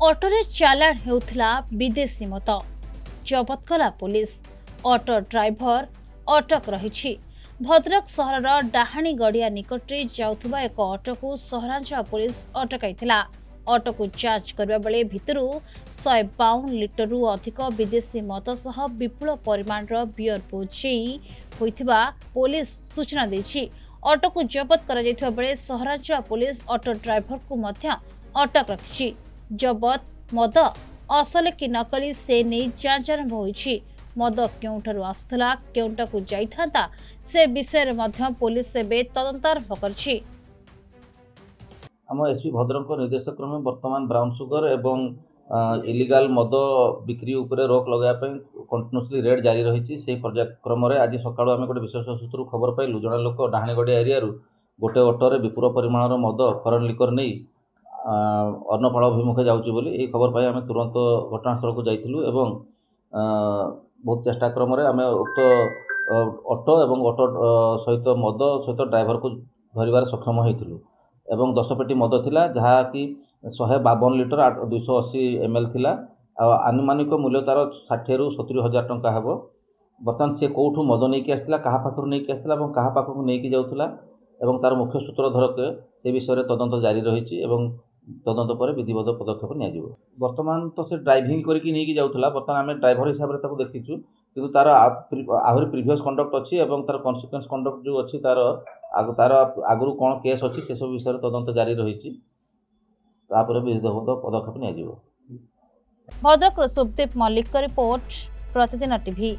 ଅଟୋରେ ଚାଲାଣ ହେଉଥିଲା ବିଦେଶୀ ମଦ। ଜବତ କଲା ପୁଲିସ। ଅଟୋ ଡ୍ରାଇଭର ଅଟକ ରହିଛି। ଭଦ୍ରକ ସହରର ଡାହାଣୀ ଗଡ଼ିଆ ନିକଟରେ ଯାଉଥିବା ଏକ ଅଟୋକୁ ସହରାଞ୍ଚଳ ପୁଲିସ ଅଟକାଇଥିଲା। ଅଟୋକୁ ଯାଞ୍ଚ କରିବା ବେଳେ ଭିତରୁ 152 ଲିଟରରୁ ଅଧିକ ବିଦେଶୀ ମଦ ସହ ବିପୁଳ ପରିମାଣର ବିୟର ବୋଝେଇ ହୋଇଥିବା ପୁଲିସ ସୂଚନା ଦେଇଛି। ଅଟୋକୁ ଜବତ କରାଯାଇଥିବା ବେଳେ ସହରାଞ୍ଚଳ ପୁଲିସ ଅଟୋ ଡ୍ରାଇଭରକୁ ମଧ୍ୟ ଅଟକ ରଖିଛି। ଜବତ ମଦ ଅସଲ କି ନକଲି ସେ ନେଇ ଯାଞ୍ଚ ଆରମ୍ଭ ହୋଇଛି। ମଦ କେଉଁଠାରୁ ଆସୁଥିଲା, କେଉଁଟାକୁ ଯାଇଥାନ୍ତା ସେ ବିଷୟରେ ମଧ୍ୟ ପୁଲିସ ଏବେ ତଦନ୍ତ ଆରମ୍ଭ କରିଛି। आम एसपी भद्रक निर्देश क्रमे वर्तमान ब्राउन सुगर एवं इलिगाल मद बिक्री उपरे रोक लगाइबा कंटिन्यूसली रेड जारी रही। से पर्यायक्रम आज सका आम गोटे विशेष सूत्र खबर पाइलु जड़े लोक डाहाणीगड़िया एरिया गोटे अटोरे विपुल परिमाणर मद फरेन लिकर नहीं अन्नपाड़ अभिमुखे जाऊँगी खबर पाई आम तुरंत घटनास्थल को जाइलु एवं बहुत चेष्टा क्रम आम उक्त अटो एवं अटो सहित मद सहित ड्राइवर को धरबार सक्षम होइथिलु एवं 10 पेटी मद थिला जहाँकि 152 लिटर 280 ml थिला। आनुमानिक मूल्य तार 60 ରୁ 70 हजार टंका हेब। बर्तमान से कौठू मद नहीं कि आसला क्या पाखु नहीं कि आसला क्या पाखक नहीं कि जाऊला एवं तार मुख्य सूत्रधर के से विषय तदंत जारी रही एवं तदंत पर विधिवत पदक्षेप नियाजिबो। वर्तमान तो से ड्राइविंग करके नहीं कि जाऊला बर्तमान आम ड्राइवर हिसाब से देखीचु किंतु तार आहरी प्रिवियस कंडक्ट अच्छी एवं तार कन्सिक्वेंस कंडक्ट जो अच्छी तार आगु कौन केस अच्छी से सब विषय तदंत जारी रही विधिवत पदक्षेप नियाजिबो। भद्रक सुखदीप मल्लिक रिपोर्ट प्रतिदिन टीवी।